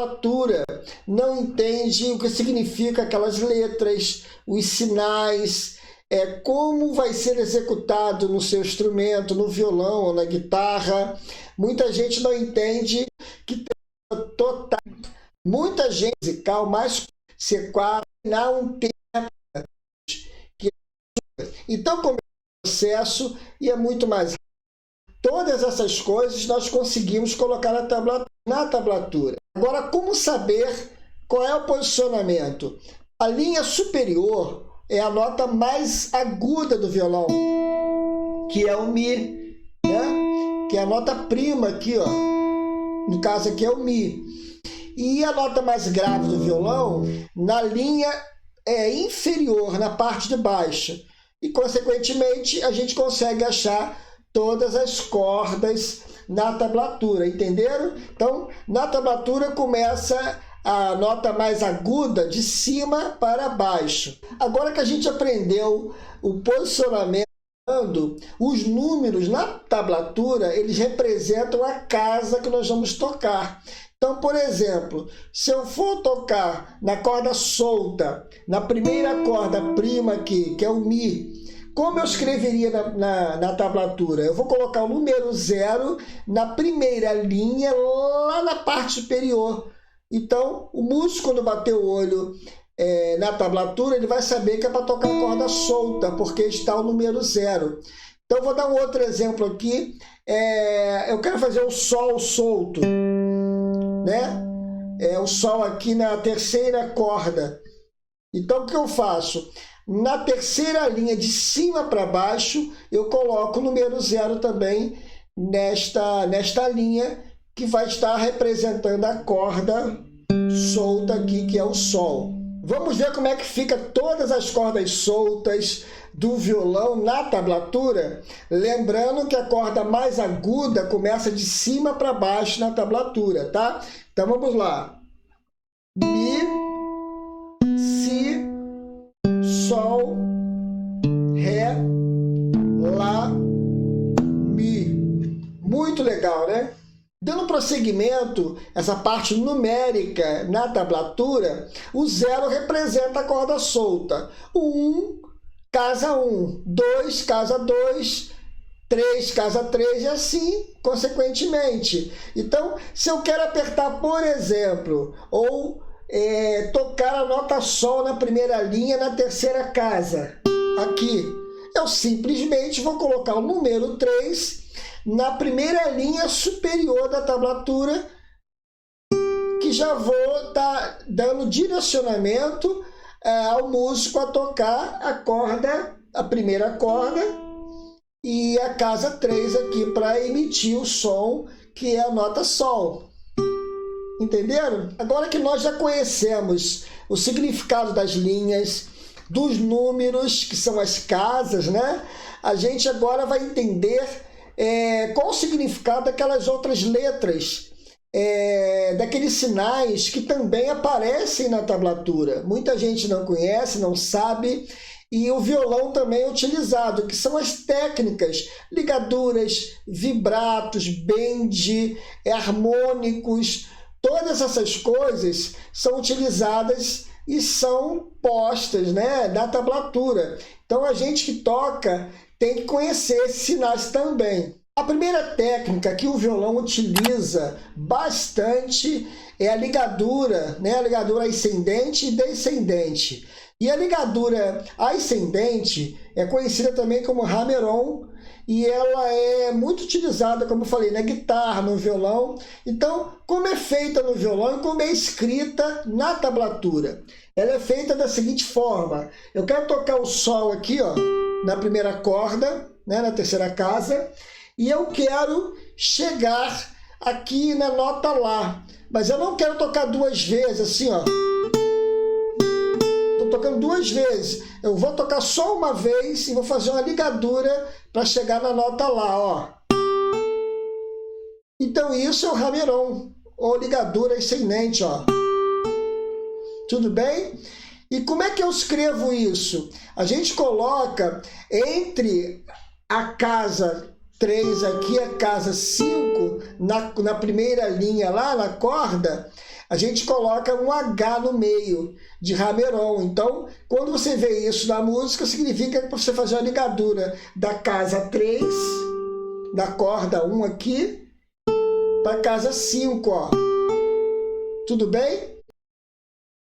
tablatura, não entende o que significa aquelas letras, os sinais, como vai ser executado no seu instrumento, no violão ou na guitarra. Muita gente não entende que tem total. Muita gente musical mais C4 não tem. Então, como é um processo e é muito mais. Todas essas coisas nós conseguimos colocar na tablatura. Agora, como saber qual é o posicionamento? A linha superior é a nota mais aguda do violão, que é o Mi, né? Que é a nota prima aqui, ó. No caso aqui é o Mi. E a nota mais grave do violão, na linha inferior, na parte de baixo. E, consequentemente, a gente consegue achar todas as cordas na tablatura, entenderam? Então, na tablatura começa a nota mais aguda de cima para baixo. Agora que a gente aprendeu o posicionamento, os números na tablatura, eles representam a casa que nós vamos tocar. Então, por exemplo, se eu for tocar na corda solta, na primeira corda prima aqui, que é o Mi, como eu escreveria na tablatura? Eu vou colocar o número 0 na primeira linha, lá na parte superior. Então, o músico, quando bater o olho na tablatura, ele vai saber que é para tocar a corda solta, porque está o número 0. Então, eu vou dar um outro exemplo aqui. Eu quero fazer o Sol solto, né? O Sol aqui na terceira corda. Então, o que eu faço? Na terceira linha de cima para baixo, eu coloco o número 0 também nesta linha, que vai estar representando a corda solta aqui, que é o Sol. Vamos ver como é que fica todas as cordas soltas do violão na tablatura? Lembrando que a corda mais aguda começa de cima para baixo na tablatura, tá? Então vamos lá. Mi, Si, Sol, Ré, Lá, Mi. Muito legal, né? Dando prosseguimento, essa parte numérica na tablatura, o 0 representa a corda solta. O 1 casa 1, 2 casa 2, 3 casa 3 e assim, consequentemente. Então, se eu quero apertar, por exemplo, ou tocar a nota Sol na primeira linha, na terceira casa, aqui, eu simplesmente vou colocar o número 3 na primeira linha superior da tablatura, que já vou estar dando direcionamento ao músico a tocar a primeira corda e a casa 3 aqui para emitir o som, que é a nota Sol. Entenderam? Agora que nós já conhecemos o significado das linhas, dos números, que são as casas, né? A gente agora vai entender qual o significado daquelas outras letras, daqueles sinais que também aparecem na tablatura. Muita gente não conhece, não sabe, e o violão também é utilizado, que são as técnicas, ligaduras, vibratos, bend, harmônicos. Todas essas coisas são utilizadas e são postas, né, na tablatura. Então, a gente que toca tem que conhecer esses sinais também. A primeira técnica que o violão utiliza bastante é a ligadura, né? A ligadura ascendente e descendente. E a ligadura ascendente é conhecida também como hammer-on, e ela é muito utilizada, como eu falei, na guitarra, no violão. Então, como é feita no violão e como é escrita na tablatura? Ela é feita da seguinte forma. Eu quero tocar o Sol aqui, ó, na primeira corda, né, na terceira casa, e eu quero chegar aqui na nota Lá. Mas eu não quero tocar duas vezes, assim, ó. Estou tocando duas vezes. Eu vou tocar só uma vez e vou fazer uma ligadura para chegar na nota Lá, ó. Então isso é o hammer-on, ou ligadura ascendente, ó. Tudo bem? E como é que eu escrevo isso? A gente coloca entre a casa 3 aqui, a casa 5, na primeira linha lá, na corda, a gente coloca um H no meio de Rá menor. Então, quando você vê isso na música, significa que você fazer a ligadura da casa 3, da corda 1 aqui, para a casa 5, ó. Tudo bem?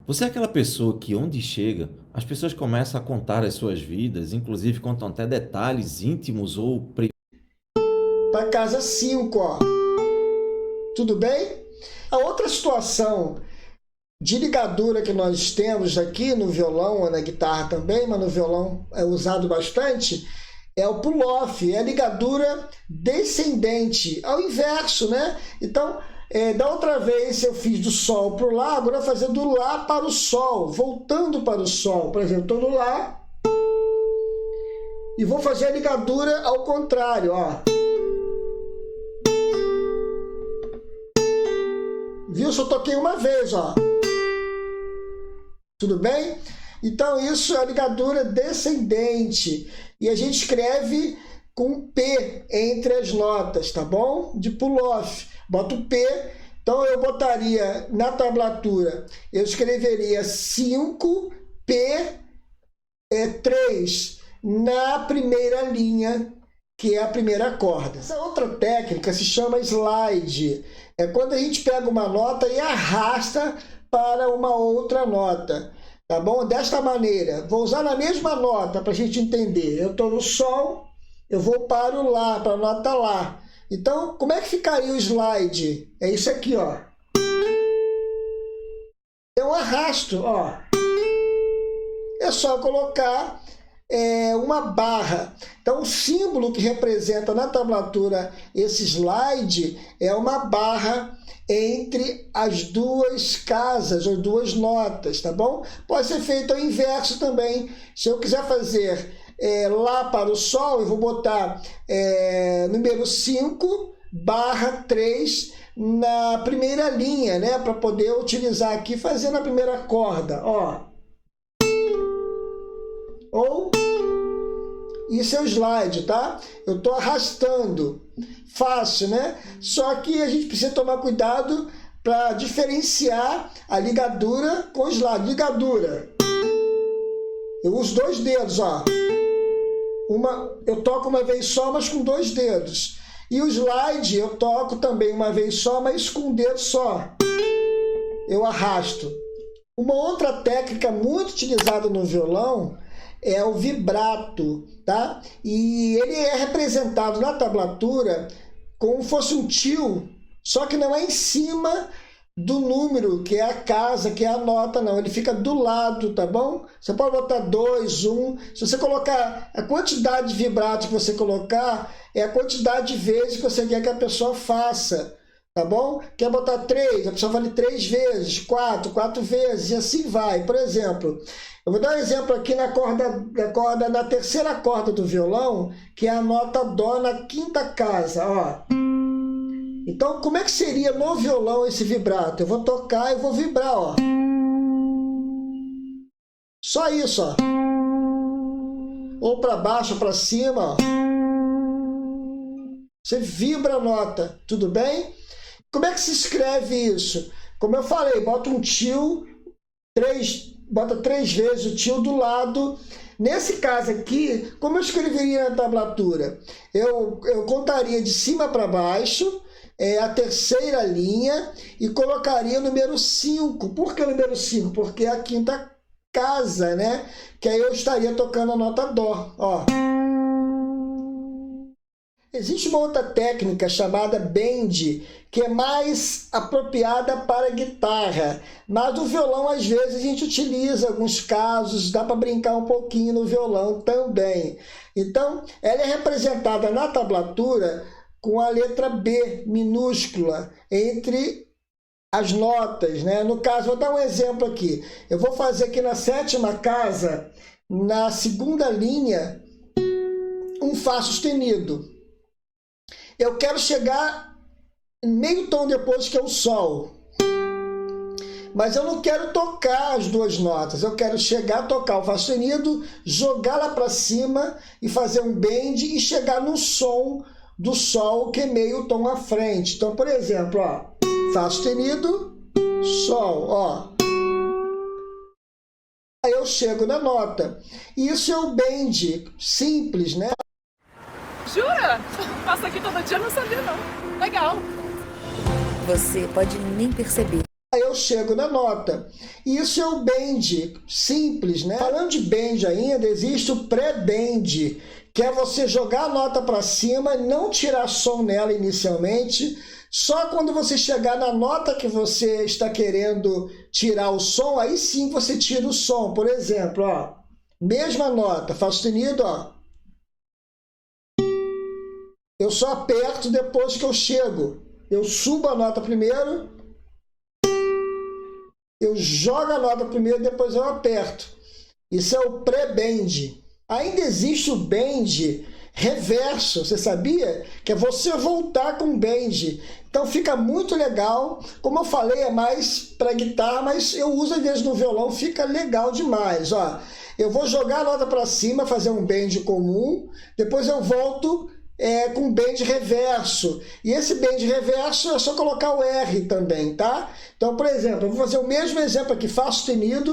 Você é aquela pessoa que, onde chega, as pessoas começam a contar as suas vidas, inclusive contam até detalhes íntimos ou para casa 5, ó. Tudo bem? A outra situação de ligadura que nós temos aqui no violão, na guitarra também, mas no violão é usado bastante, é o pull-off, é a ligadura descendente, ao inverso, né? Então, da outra vez eu fiz do Sol para o Lá, agora eu vou fazer do Lá para o Sol, voltando para o Sol. Por exemplo, estou no Lá e vou fazer a ligadura ao contrário, ó. Viu? Só toquei uma vez, ó. Tudo bem? Então, isso é a ligadura descendente. E a gente escreve com P entre as notas, tá bom? De pull-off. Bota o P. Então, eu botaria na tablatura, eu escreveria 5P3 na primeira linha, que é a primeira corda. Essa outra técnica se chama slide. É quando a gente pega uma nota e arrasta para uma outra nota, tá bom? Desta maneira, vou usar na mesma nota para a gente entender. Eu estou no Sol, eu vou para o Lá, para a nota Lá. Então, como é que ficaria o slide? É isso aqui, ó. Eu arrasto, ó. É só colocar uma barra. Então, o símbolo que representa na tablatura esse slide é uma barra entre as duas casas ou duas notas, tá bom? Pode ser feito ao inverso também. Se eu quiser fazer Lá para o Sol, eu vou botar número 5/3 na primeira linha, né? Para poder utilizar aqui, fazer na primeira corda, ó. Ou isso é o slide, tá? Eu estou arrastando. Fácil, né? Só que a gente precisa tomar cuidado para diferenciar a ligadura com o slide. Ligadura. Eu uso 2 dedos, ó. Eu toco uma vez só, mas com 2 dedos. E o slide eu toco também uma vez só, mas com um dedo só. Eu arrasto. Uma outra técnica muito utilizada no violão é o vibrato, tá? E ele é representado na tablatura como se fosse um tio, só que não é em cima do número, que é a casa, que é a nota, não. Ele fica do lado, tá bom? Você pode botar 2, 1. Se você colocar a quantidade de vibrato que você colocar, é a quantidade de vezes que você quer que a pessoa faça, tá bom? Quer botar 3, a pessoa fala 3 vezes, 4 vezes, e assim vai. Por exemplo, eu vou dar um exemplo aqui na terceira corda do violão, que é a nota Dó na 5ª casa, ó. Então, como é que seria no violão esse vibrato? Eu vou tocar e vou vibrar, ó. Só isso, ó. Ou para baixo ou para cima, ó. Você vibra a nota, tudo bem? Como é que se escreve isso? Como eu falei, bota um tio, bota 3 vezes o tio do lado. Nesse caso aqui, como eu escreveria na tablatura? Eu contaria de cima para baixo, a terceira linha, e colocaria o número 5. Por que o número 5? Porque é a 5ª casa, né? Que aí eu estaria tocando a nota Dó, ó. Existe uma outra técnica chamada bend, que é mais apropriada para guitarra, mas no violão às vezes a gente utiliza alguns casos, dá para brincar um pouquinho no violão também. Então, ela é representada na tablatura com a letra B minúscula entre as notas, né? No caso, vou dar um exemplo aqui. Eu vou fazer aqui na 7ª casa, na 2ª linha, um Fá sustenido. Eu quero chegar meio tom depois, que é o Sol. Mas eu não quero tocar as 2 notas. Eu quero chegar, tocar o Fá sustenido, jogar lá para cima e fazer um bend e chegar no som do Sol, que é meio tom à frente. Então, por exemplo, ó, Fá sustenido, Sol, ó. Aí eu chego na nota. Isso é o bend, simples, né? Jura? Passa aqui todo dia, não sabia não. Legal. Você pode nem perceber. Aí eu chego na nota. Isso é o bend, simples, né? Falando de bend ainda, existe o pré-bend, que é você jogar a nota para cima e não tirar som nela inicialmente. Só quando você chegar na nota que você está querendo tirar o som, aí sim você tira o som. Por exemplo, ó, mesma nota, Fá sustenido, ó. Eu só aperto depois que eu chego. Eu subo a nota primeiro, eu jogo a nota primeiro, depois eu aperto. Isso é o pré-bend. Ainda existe o bend reverso, você sabia? Que é você voltar com o bend. Então fica muito legal. Como eu falei, é mais para guitarra, mas eu uso às vezes no violão, fica legal demais. Ó, eu vou jogar a nota para cima, fazer um bend comum, depois eu volto com bend reverso. E esse bend reverso é só colocar o R também, tá? Então, por exemplo, eu vou fazer o mesmo exemplo aqui, Fá sustenido.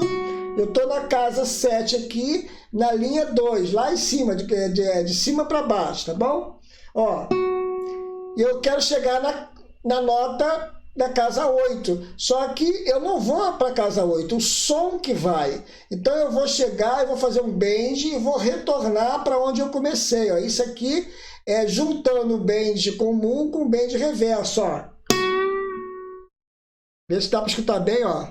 Eu estou na casa 7 aqui, na linha 2, lá em cima, de cima para baixo, tá bom? Ó, e eu quero chegar na nota da casa 8, só que eu não vou para a casa 8, o som que vai. Então eu vou chegar e vou fazer um bend e vou retornar para onde eu comecei. Ó. Isso aqui é juntando o bend comum com o bend reverso. Ó. Vê se dá para escutar bem, ó.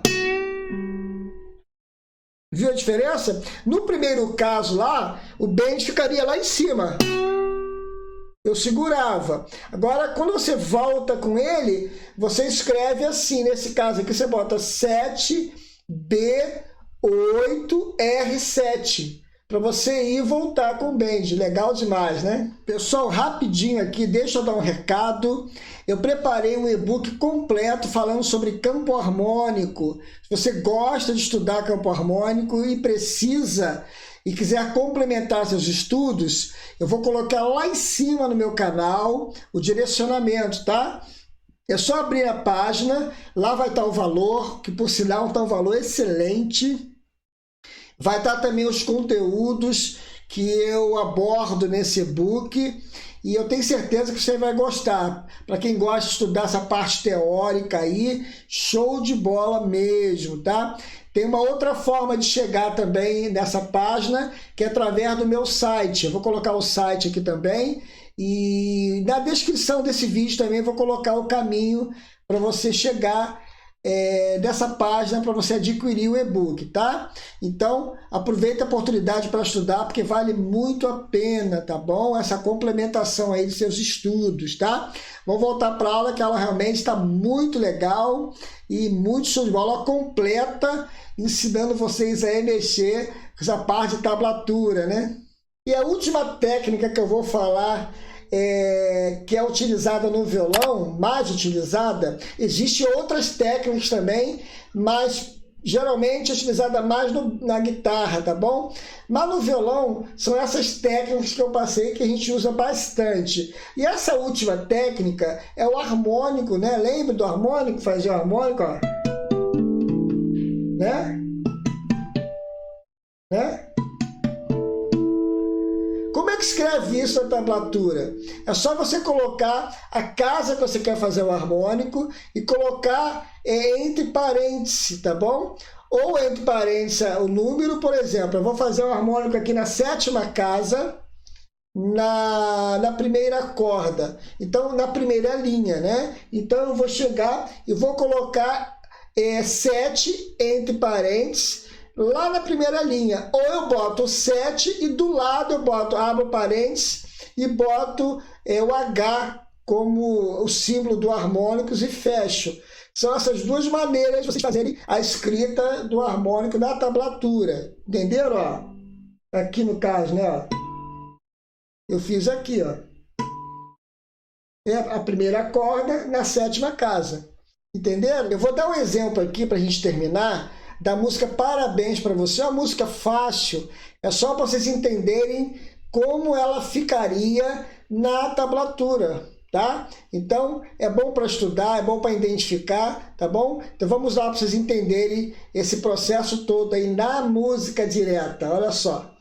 Viu a diferença? No primeiro caso lá, o bend ficaria lá em cima. Eu segurava. Agora, quando você volta com ele, você escreve assim. Nesse caso aqui, você bota 7B8R7. Para você ir e voltar com o bend. Legal demais, né? Pessoal, rapidinho aqui, deixa eu dar um recado. Eu preparei um e-book completo falando sobre campo harmônico. Se você gosta de estudar campo harmônico e precisa e quiser complementar seus estudos, eu vou colocar lá em cima no meu canal o direcionamento, tá? É só abrir a página, lá vai estar o valor, que por sinal está um valor excelente. Vai estar também os conteúdos que eu abordo nesse e-book e eu tenho certeza que você vai gostar. Para quem gosta de estudar essa parte teórica aí, show de bola mesmo, tá? Tem uma outra forma de chegar também nessa página, que é através do meu site. Eu vou colocar o site aqui também e na descrição desse vídeo também vou colocar o caminho para você chegar dessa página para você adquirir o e-book, tá? Então, aproveita a oportunidade para estudar, porque vale muito a pena, tá bom? Essa complementação aí de seus estudos, tá? Vamos voltar para a aula, que a aula realmente está muito legal e muito show de bola, completa, ensinando vocês a mexer com essa parte de tablatura, né? E a última técnica que eu vou falar que é utilizada no violão, mais utilizada, existem outras técnicas também, mas geralmente é utilizada mais na guitarra, tá bom? Mas no violão são essas técnicas que eu passei que a gente usa bastante. E essa última técnica é o harmônico, né? Lembra do harmônico? Fazer o harmônico, ó. Né? Né? Como é que escreve isso na tablatura? É só você colocar a casa que você quer fazer o harmônico e colocar entre parênteses, tá bom? Ou entre parênteses o número, por exemplo, eu vou fazer um harmônico aqui na 7ª casa, na primeira corda, então na primeira linha, né? Então eu vou chegar e vou colocar 7 entre parênteses, lá na primeira linha, ou eu boto 7 e do lado eu abro parênteses e boto o H como o símbolo do harmônicos e fecho. São essas duas maneiras de vocês fazerem a escrita do harmônico na tablatura. Entenderam? Ó, aqui no caso, né? Ó, eu fiz aqui, ó. É a primeira corda na 7ª casa. Entenderam? Eu vou dar um exemplo aqui para a gente terminar da música Parabéns para Você. É uma música fácil, é só para vocês entenderem como ela ficaria na tablatura. tá? Então, é bom para estudar, é bom para identificar, tá bom? Então, vamos lá para vocês entenderem esse processo todo aí na música direta, olha só.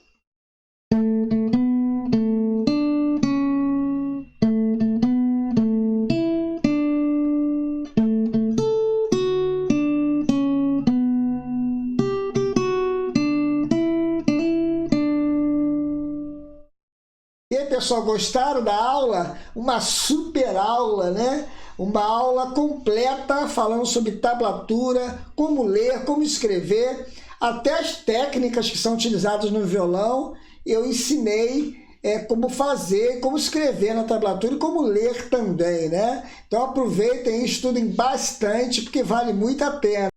E aí, pessoal, gostaram da aula? Uma super aula, né? Uma aula completa falando sobre tablatura, como ler, como escrever, até as técnicas que são utilizadas no violão. Eu ensinei como fazer, como escrever na tablatura e como ler também, né? Então aproveitem e estudem bastante, porque vale muito a pena.